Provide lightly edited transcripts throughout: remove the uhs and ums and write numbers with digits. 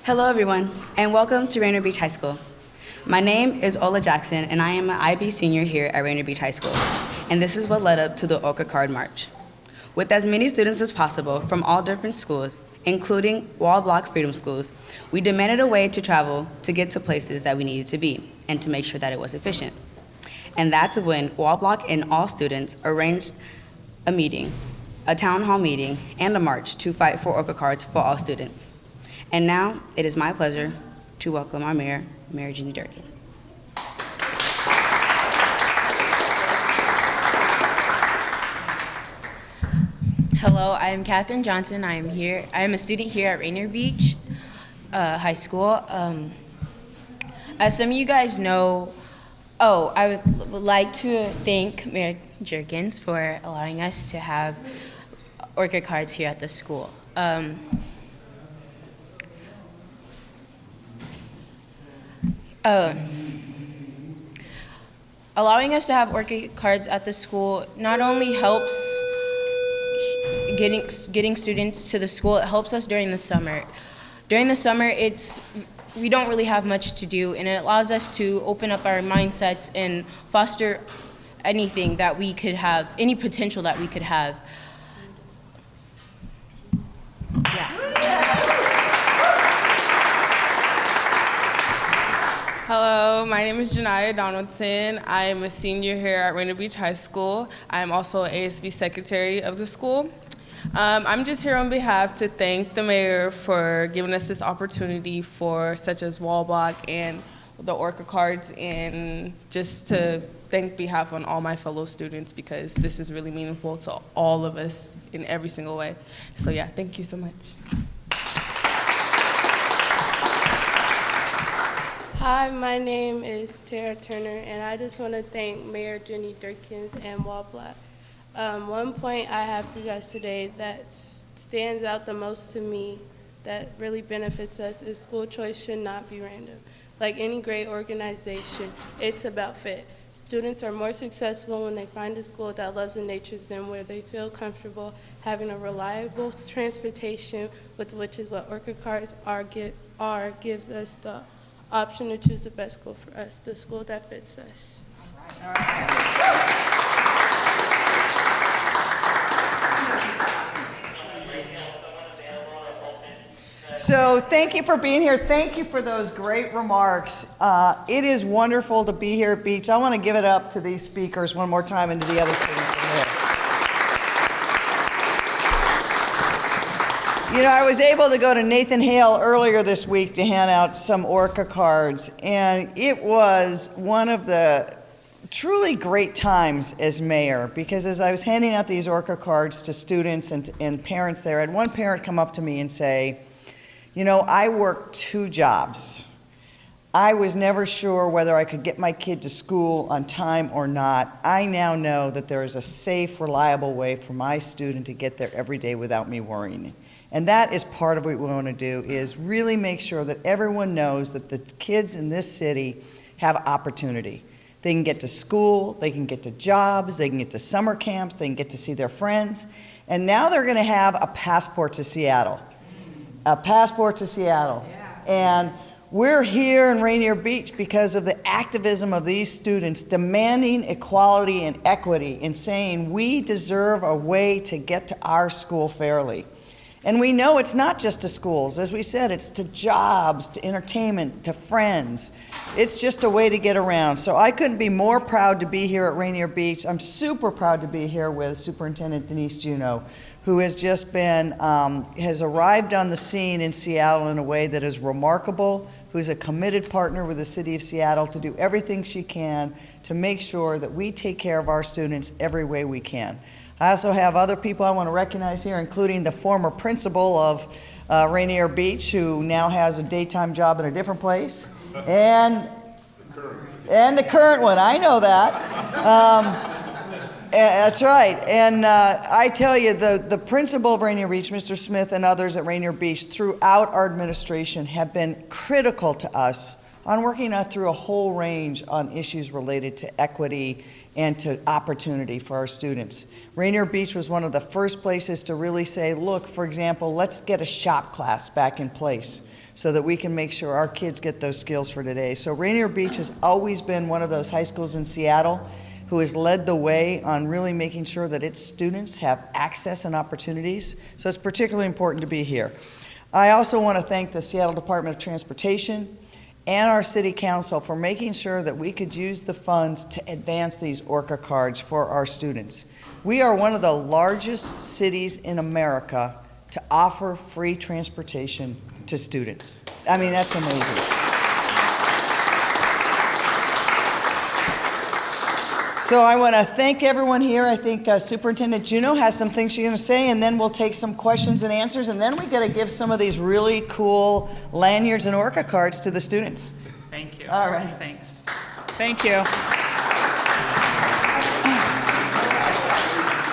Hello everyone, and welcome to Rainier Beach High School. My name is Ola Jackson, and I am an IB senior here at Rainier Beach High School, and this is what led up to the Orca Card March. With as many students as possible from all different schools, including wall block freedom schools, we demanded a way to travel to get to places that we needed to be, and to make sure that it was efficient. And that's when wall block and all students arranged a meeting, a town hall meeting, and a march to fight for Orca cards for all students. And now, it is my pleasure to welcome our mayor, Mayor Jeannie Durkan. Hello, I am Katherine Johnson. I am a student here at Rainier Beach High School. As some of you guys know, I would like to thank Mayor Jerkins for allowing us to have Orca cards here at the school. Allowing us to have Orca cards at the school not only helps getting students to the school, it helps us during the summer. During the summer, we don't really have much to do, and it allows us to open up our mindsets and foster anything that we could have, any potential that we could have. Yeah. Hello, my name is Janiyah Donaldson. I am a senior here at Rainier Beach High School. I am also ASB secretary of the school. I'm just here on behalf to thank the mayor for giving us this opportunity for such as wall block and the Orca cards, and just to thank behalf on all my fellow students, because this is really meaningful to all of us in every single way. So yeah, thank you so much. Hi, my name is Tara Turner, and I just want to thank Mayor Jeannie Durkins and Wall Block. One point I have for you guys today that stands out the most to me that really benefits us is school choice should not be random. Like any great organization, it's about fit. Students are more successful when they find a school that loves the natures them, where they feel comfortable having a reliable transportation, which is what Orca cards gives us the option to choose the best school for us, the school that fits us. All right. So thank you for being here. Thank you for those great remarks. It is wonderful to be here at Beach. I want to give it up to these speakers one more time and to the other students in here. You know, I was able to go to Nathan Hale earlier this week to hand out some Orca cards, and it was one of the truly great times as mayor, because as I was handing out these Orca cards to students and parents there, I had one parent come up to me and say, you know, I work 2 jobs. I was never sure whether I could get my kid to school on time or not. I now know that there is a safe, reliable way for my student to get there every day without me worrying. And that is part of what we want to do, is really make sure that everyone knows that the kids in this city have opportunity. They can get to school, they can get to jobs, they can get to summer camps, they can get to see their friends. And now they're going to have a passport to Seattle. A passport to Seattle. Yeah. And we're here in Rainier Beach because of the activism of these students demanding equality and equity and saying we deserve a way to get to our school fairly. And we know it's not just to schools. As we said, it's to jobs, to entertainment, to friends. It's just a way to get around. So I couldn't be more proud to be here at Rainier Beach. I'm super proud to be here with Superintendent Denise Juneau, who has just been, has arrived on the scene in Seattle in a way that is remarkable, who's a committed partner with the City of Seattle to do everything she can to make sure that we take care of our students every way we can. I also have other people I want to recognize here, including the former principal of Rainier Beach, who now has a daytime job in a different place, and the current one. I know that. That's right. And I tell you, the principal of Rainier Beach, Mr. Smith, and others at Rainier Beach throughout our administration have been critical to us on working through a whole range on issues related to equity and to opportunity for our students. Rainier Beach was one of the first places to really say, look, for example, let's get a shop class back in place so that we can make sure our kids get those skills for today. So Rainier Beach has always been one of those high schools in Seattle who has led the way on really making sure that its students have access and opportunities. So it's particularly important to be here. I also want to thank the Seattle Department of Transportation and our City Council for making sure that we could use the funds to advance these Orca cards for our students. We are one of the largest cities in America to offer free transportation to students. I mean, that's amazing. So I want to thank everyone here. I think Superintendent Juneau has some things she's going to say, and then we'll take some questions and answers, and then we got to give some of these really cool lanyards and Orca cards to the students. Thank you. All right. Thanks. Thank you.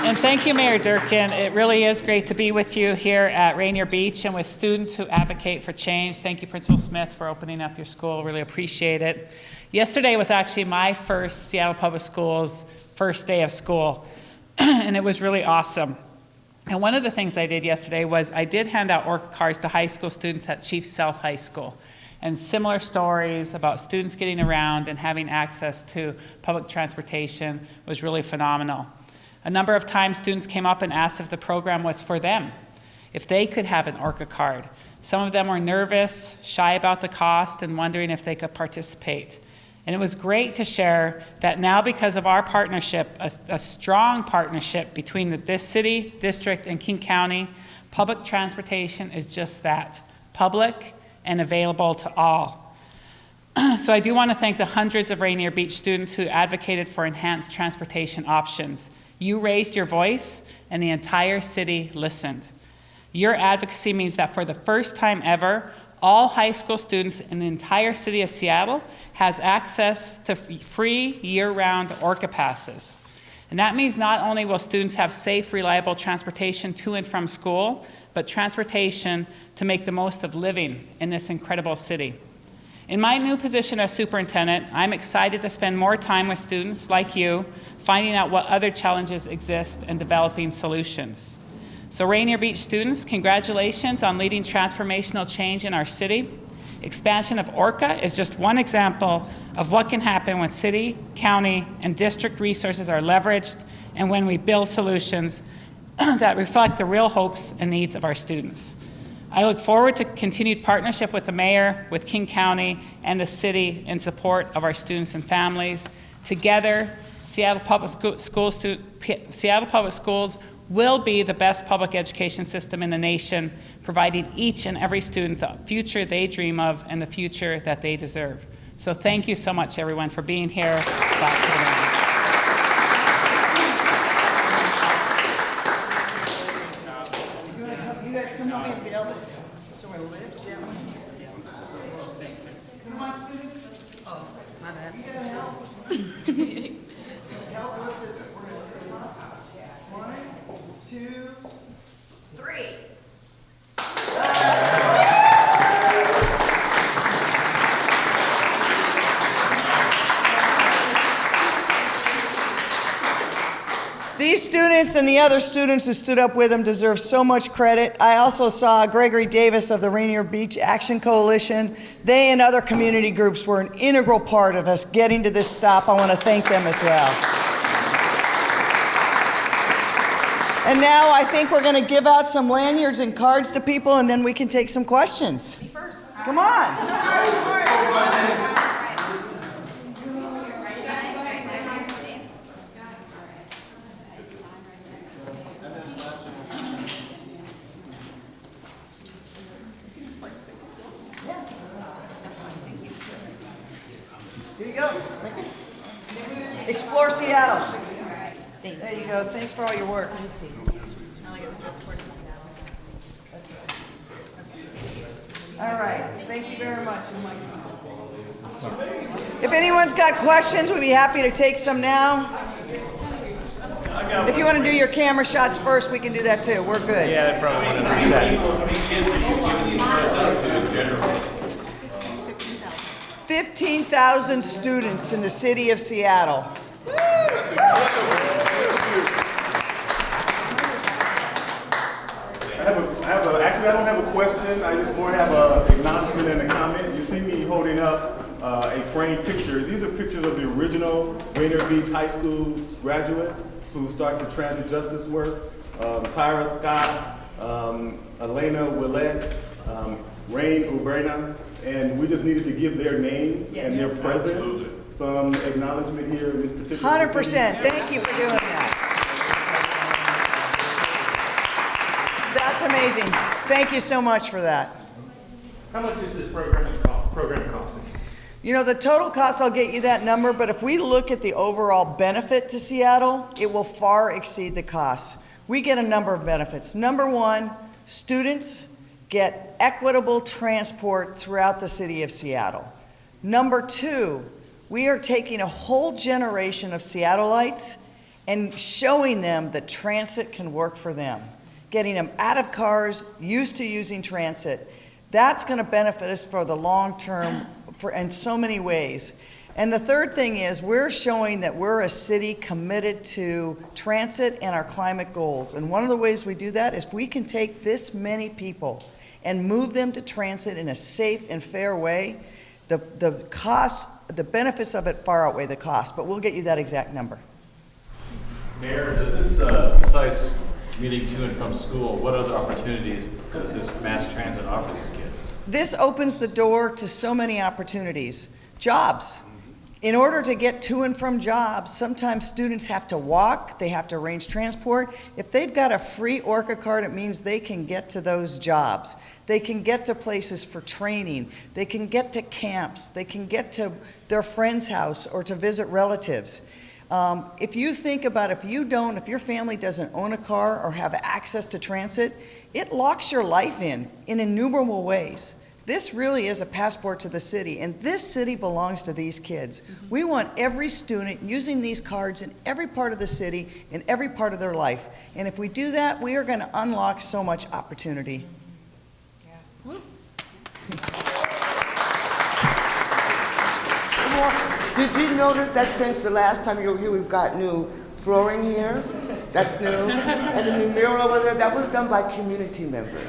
And thank you, Mayor Durkan. It really is great to be with you here at Rainier Beach and with students who advocate for change. Thank you, Principal Smith, for opening up your school. Really appreciate it. Yesterday was actually my first Seattle Public Schools first day of school, and it was really awesome. And one of the things I did yesterday was I did hand out Orca cards to high school students at Chief South High School. And similar stories about students getting around and having access to public transportation was really phenomenal. A number of times students came up and asked if the program was for them, if they could have an Orca card. Some of them were nervous, shy about the cost, and wondering if they could participate. And it was great to share that now, because of our partnership, a strong partnership between this city, district, and King County, public transportation is just that, public and available to all. So I do want to thank the hundreds of Rainier Beach students who advocated for enhanced transportation options. You raised your voice, and the entire city listened. Your advocacy means that for the first time ever, all high school students in the entire city of Seattle has access to free year-round Orca passes. And that means not only will students have safe, reliable transportation to and from school, but transportation to make the most of living in this incredible city. In my new position as superintendent, I'm excited to spend more time with students like you, finding out what other challenges exist and developing solutions. So Rainier Beach students, congratulations on leading transformational change in our city. Expansion of Orca is just one example of what can happen when city, county, and district resources are leveraged and when we build solutions that reflect the real hopes and needs of our students. I look forward to continued partnership with the mayor, with King County, and the city in support of our students and families. Together, Seattle Public Schools will be the best public education system in the nation, providing each and every student the future they dream of and the future that they deserve. So thank you so much, everyone, for being here. Back to the round. You guys come help me unveil this. So I lift gently. Come on, students. Oh, my bad. You gotta help. Help lift it. We're gonna lift it up. 1, 2, 3. These students and the other students who stood up with them deserve so much credit. I also saw Gregory Davis of the Rainier Beach Action Coalition. They and other community groups were an integral part of us getting to this stop. I want to thank them as well. And now I think we're going to give out some lanyards and cards to people, and then we can take some questions. Come on. Here you go. Explore Seattle. There you go. Thanks for all your work. All right. Thank you very much. If anyone's got questions, we'd be happy to take some now. If you want to do your camera shots first, we can do that too. We're good. Yeah, they probably want to reset. 15,000 students in the city of Seattle. Actually, I don't have a question. I just more have a acknowledgement acknowledgement and a comment. You see me holding up a framed picture. These are pictures of the original Rainier Beach High School graduates who started the transit justice work. Tyra Scott, Elena Willette, Rain Uberna, and we just needed to give their names and their presence some acknowledgement here in this particular 100%. Thank you for doing that. That's amazing. Thank you so much for that. How much is this program costing? You know, the total cost, I'll get you that number, but if we look at the overall benefit to Seattle, it will far exceed the costs. We get a number of benefits. Number one, students get equitable transport throughout the city of Seattle. Number two, we are taking a whole generation of Seattleites and showing them that transit can work for them, getting them out of cars, used to using transit. That's going to benefit us for the long term in so many ways. And the third thing is we're showing that we're a city committed to transit and our climate goals. And one of the ways we do that is we can take this many people and move them to transit in a safe and fair way. The costs, the benefits of it far outweigh the cost, but we'll get you that exact number. Mayor, does this, besides meeting to and from school, what other opportunities does this mass transit offer these kids? This opens the door to so many opportunities. Jobs. In order to get to and from jobs, sometimes students have to walk, they have to arrange transport. If they've got a free Orca card, it means they can get to those jobs. They can get to places for training. They can get to camps. They can get to their friend's house or to visit relatives. If you think about if your family doesn't own a car or have access to transit, it locks your life in innumerable ways. This really is a passport to the city, and this city belongs to these kids. We want every student using these cards in every part of the city, in every part of their life. And if we do that, we are going to unlock so much opportunity. Did you notice that since the last time you were here, we've got new flooring here? That's new. And the new mural over there, that was done by community members.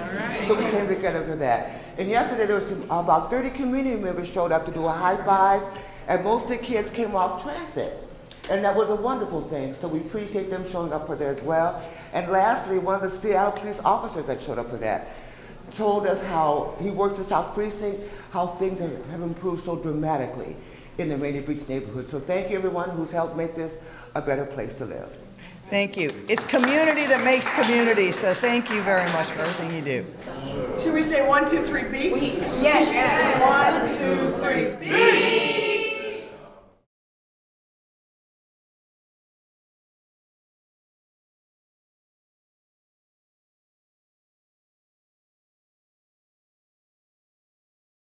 So we came together for that. And yesterday there was about 30 community members showed up to do a high five, and most of the kids came off transit. And that was a wonderful thing. So we appreciate them showing up for that as well. And lastly, one of the Seattle police officers that showed up for that told us how he works the South Precinct, how things have improved so dramatically in the Rainier Beach neighborhood. So thank you everyone who's helped make this a better place to live. Thank you. It's community that makes community, so thank you very much for everything you do. Should we say 1, 2, 3, beach? Yes. 1, 2, 3, beach.